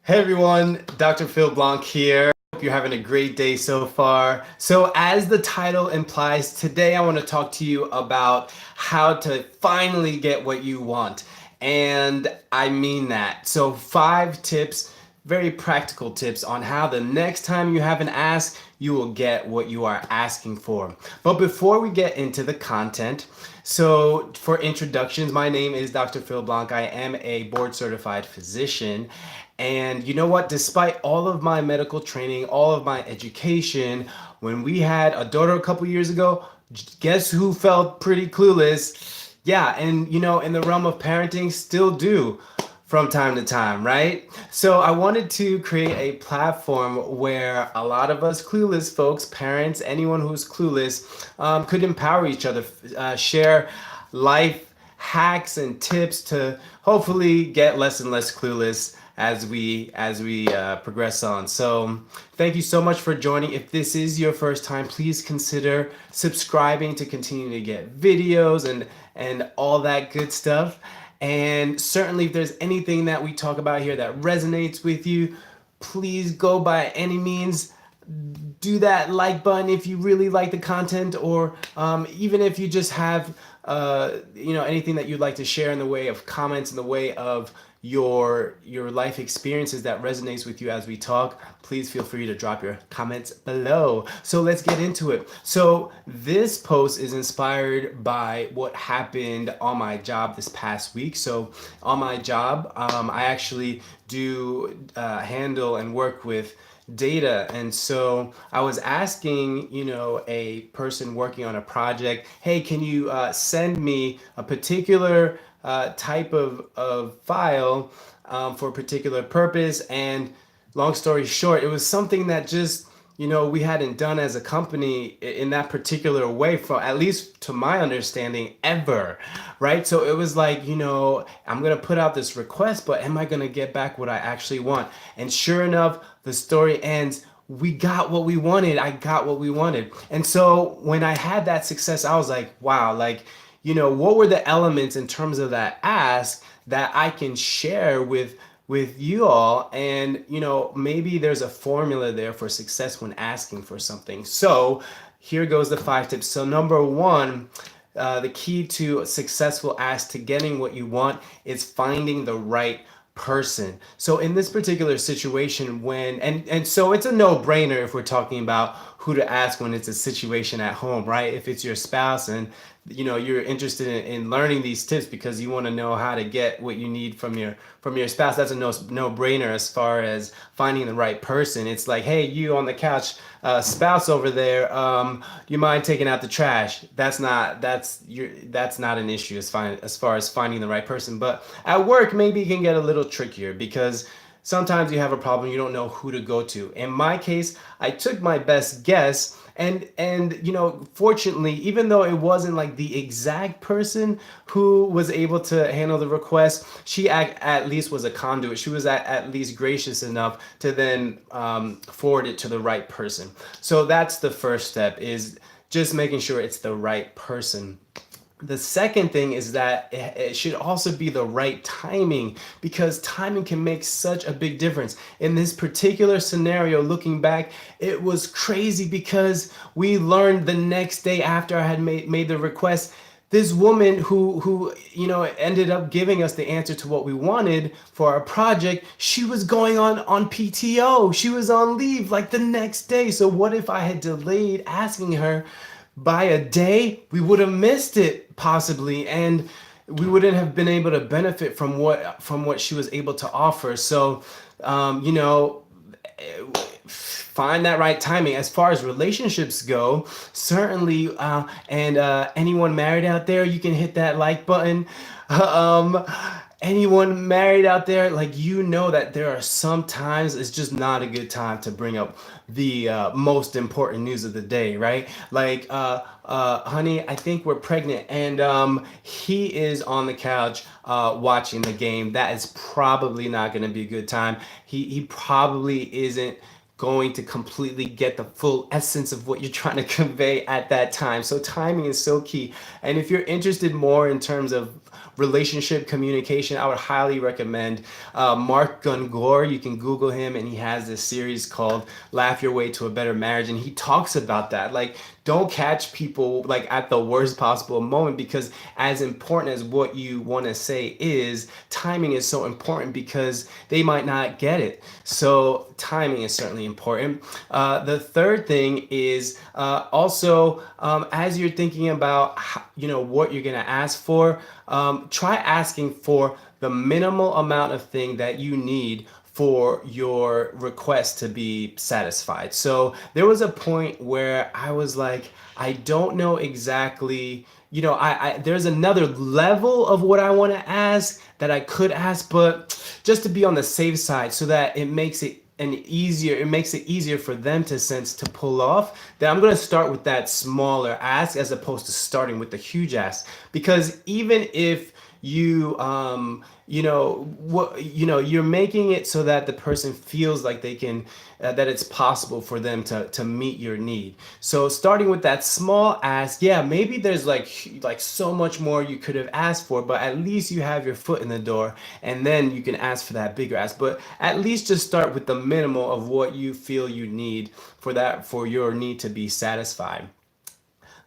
Hey everyone, Dr. Phil Blanc here. Hope you're having a great day so far. So, as the title implies, today I want to talk to you about how to finally get what you want. And I mean that. So, 5 tips, very practical tips on how the next time you have an ask, you will get what you are asking for. But before we get into the content, so for introductions, my name is Dr. Phil Blanc. I am a board certified physician. And you know what? Despite all of my medical training, all of my education, when we had a daughter a couple years ago, guess who felt pretty clueless? Yeah, and in the realm of parenting, still do from time to time, right? So I wanted to create a platform where a lot of us clueless folks, parents, anyone who's clueless, could empower each other, share life hacks and tips to hopefully get less and less clueless as we progress on. So thank you so much for joining. If this is your first time, please consider subscribing to continue to get videos and all that good stuff. And certainly if there's anything that we talk about here that resonates with you, please go by any means do that like button if you really like the content, or even if you just have anything that you'd like to share in the way of comments, in the way of your life experiences that resonates with you as we talk. Please feel free to drop your comments below. So let's get into it. So this post is inspired by what happened on my job this past week. So on my job, I actually do handle and work with data. And so I was asking, a person working on a project, hey, can you send me a particular type of file for a particular purpose? And long story short, it was something that just we hadn't done as a company in that particular way, for at least to my understanding, ever, right? So it was like, I'm gonna put out this request, but am I gonna get back what I actually want? And sure enough, the story ends. We got what we wanted. I got what we wanted. And so when I had that success, I was like, wow, like, what were the elements in terms of that ask that I can share with you all? And maybe there's a formula there for success when asking for something. So here goes the 5 tips. So number one, the key to a successful ask, to getting what you want, is finding the right person. So in this particular situation, when and so it's a no-brainer if we're talking about who to ask when it's a situation at home, right? If it's your spouse and you're interested in learning these tips because you want to know how to get what you need from your spouse, that's a no-brainer. As far as finding the right person, it's like, hey, you on the couch, spouse over there, you mind taking out the trash? That's not an issue as far as finding the right person. But at work, maybe it can get a little trickier because sometimes you have a problem, you don't know who to go to. In my case, I took my best guess, and fortunately, even though it wasn't like the exact person who was able to handle the request, she at least was a conduit. She was at least gracious enough to then forward it to the right person. So that's the first step, is just making sure it's the right person. The second thing is that it should also be the right timing, because timing can make such a big difference. In this particular scenario, looking back, it was crazy because we learned the next day after I had made the request, this woman who ended up giving us the answer to what we wanted for our project, she was going on PTO. She was on leave like the next day. So what if I had delayed asking her by a day? We would have missed it possibly, and we wouldn't have been able to benefit from what she was able to offer. So find that right timing. As far as relationships go, certainly, and anyone married out there, you can hit that like button. um Anyone married out there, like, that there are some times it's just not a good time to bring up the most important news of the day, right? Like, honey, I think we're pregnant, and he is on the couch watching the game. That is probably not going to be a good time. He probably isn't going to completely get the full essence of what you're trying to convey at that time. So timing is so key. And if you're interested more in terms of relationship communication, I would highly recommend Mark Gungor. You can Google him, and he has this series called Laugh Your Way to a Better Marriage, and he talks about that. Like, don't catch people like at the worst possible moment, because as important as what you want to say is, timing is so important because they might not get it. So timing is certainly important. The third thing is also as you're thinking about what you're gonna ask for, try asking for the minimal amount of thing that you need for your request to be satisfied. So there was a point where I was like, I don't know exactly, there's another level of what I want to ask that I could ask, but just to be on the safe side, so that it makes it easier for them to sense to pull off, then I'm going to start with that smaller ask as opposed to starting with the huge ask. Because even if you're making it so that the person feels like they can, that it's possible for them to meet your need. So starting with that small ask, yeah, maybe there's like so much more you could have asked for, but at least you have your foot in the door, and then you can ask for that bigger ask. But at least just start with the minimal of what you feel you need for your need to be satisfied.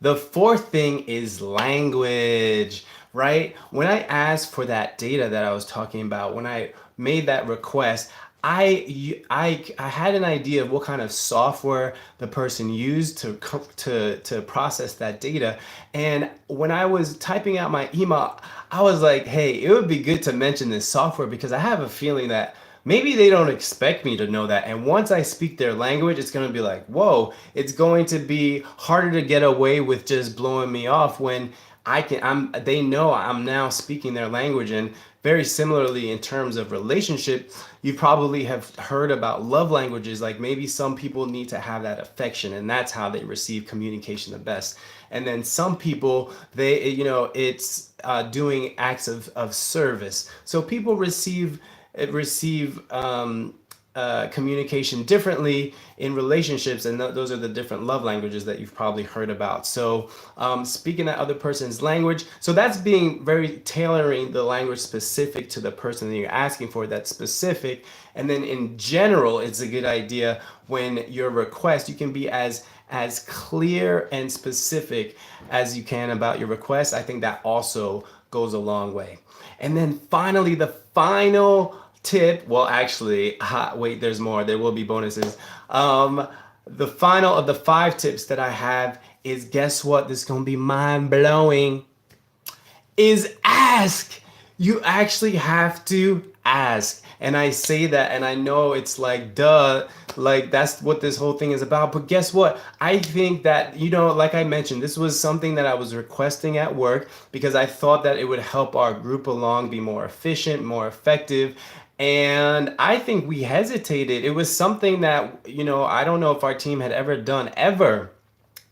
The fourth thing is language, right? When I asked for that data that I was talking about, when I made that request, I had an idea of what kind of software the person used to process that data. And when I was typing out my email, I was like, hey, it would be good to mention this software, because I have a feeling that maybe they don't expect me to know that. And once I speak their language, it's going to be like, whoa, it's going to be harder to get away with just blowing me off when they know I'm now speaking their language. And very similarly, in terms of relationship, you probably have heard about love languages. Like, maybe some people need to have that affection, and that's how they receive communication the best. And then some people, it's doing acts of service. So people receive communication differently in relationships, and those are the different love languages that you've probably heard about. So speaking that other person's language, so that's being very tailoring the language specific to the person that you're asking for, that's specific. And then in general, it's a good idea when your request, you can be as clear and specific as you can about your request. I think that also goes a long way. And then finally, the final tip, well, actually, wait, there's more. There will be bonuses. The final of the 5 tips that I have is, guess what? This is going to be mind-blowing. Is ask. You actually have to ask. And I say that, and I know it's like, duh, like that's what this whole thing is about. But guess what? I think that, like I mentioned, this was something that I was requesting at work because I thought that it would help our group along be more efficient, more effective. And I think we hesitated. It was something that, I don't know if our team had ever done, ever.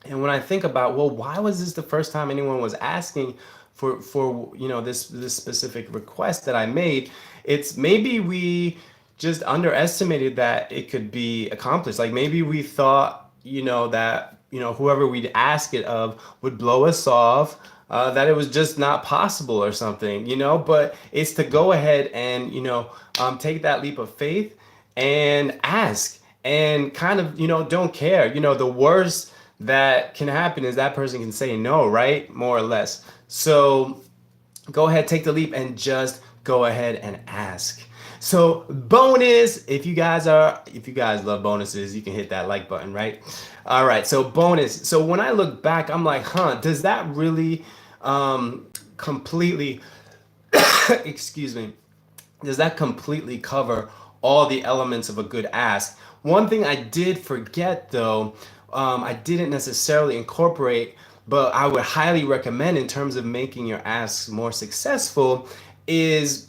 And when I think about, well, why was this the first time anyone was asking for this specific request that I made? It's maybe we just underestimated that it could be accomplished. Like, maybe we thought, that, whoever we'd ask it of would blow us off, that it was just not possible or something, but it's to go ahead and, take that leap of faith and ask, and kind of, don't care. The worst that can happen is that person can say no, right? More or less. So go ahead, take the leap, and just go ahead and ask. So bonus, if you guys love bonuses, you can hit that like button, right? All right, so bonus. So when I look back, I'm like, does that really completely, excuse me, does that completely cover all the elements of a good ask? One thing I did forget though, I didn't necessarily incorporate, but I would highly recommend in terms of making your asks more successful, is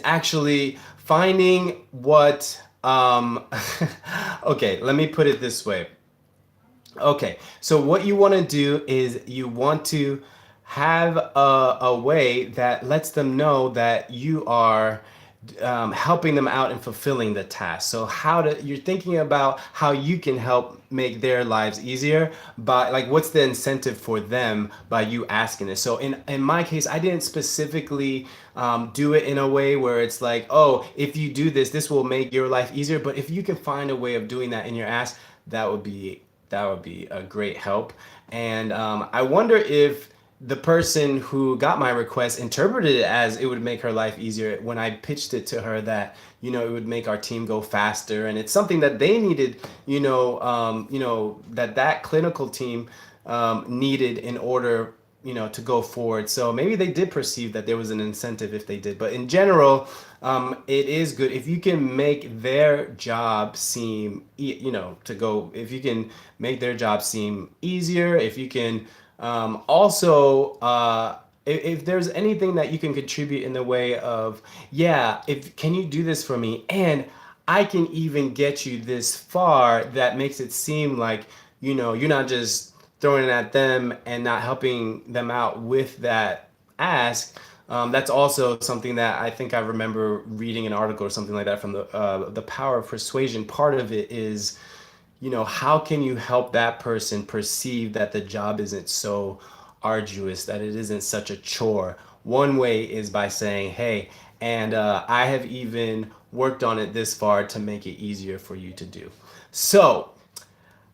actually finding what, okay, let me put it this way. Okay, so what you want to do is you want to have a way that lets them know that you are helping them out and fulfilling the task. So you're thinking about how you can help make their lives easier by, like, what's the incentive for them by you asking this. So in my case, I didn't specifically do it in a way where it's like, oh, if you do this, this will make your life easier. But if you can find a way of doing that in your ask, that would be a great help. And I wonder if the person who got my request interpreted it as it would make her life easier when I pitched it to her, that it would make our team go faster, and it's something that they needed, that clinical team needed in order to go forward. So maybe they did perceive that there was an incentive if they did. But in general, it is good if you can make their job seem, if you can make their job seem easier, if you can also, if there's anything that you can contribute in the way of, yeah, if can you do this for me, and I can even get you this far, that makes it seem like you're not just throwing it at them and not helping them out with that ask. That's also something that I think I remember reading an article or something like that from the Power of Persuasion. Part of it is, how can you help that person perceive that the job isn't so arduous, that it isn't such a chore? One way is by saying, hey, and I have even worked on it this far to make it easier for you to do. So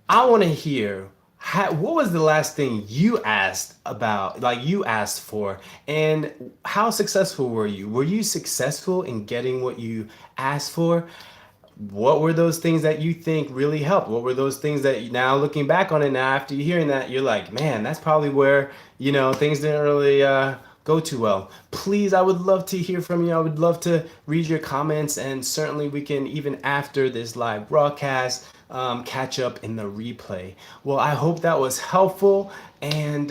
I want to hear, what was the last thing you asked about, like you asked for, and how successful were you? Were you successful in getting what you asked for? What were those things that you think really helped? What were those things that now, looking back on it now after you hearing that, you're like, man, that's probably where, things didn't really go too well? Please, I would love to hear from you. I would love to read your comments, and certainly we can, even after this live broadcast, catch up in the replay. Well, I hope that was helpful, and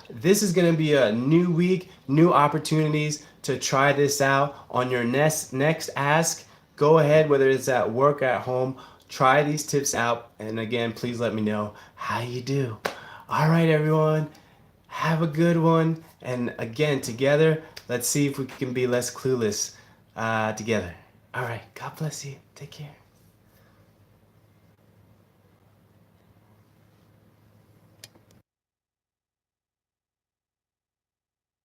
this is going to be a new week, new opportunities to try this out on your next ask. Go ahead, whether it's at work, at home, try these tips out. And again, please let me know how you do. All right, everyone, have a good one. And again, together, let's see if we can be less clueless together. All right, God bless you. Take care.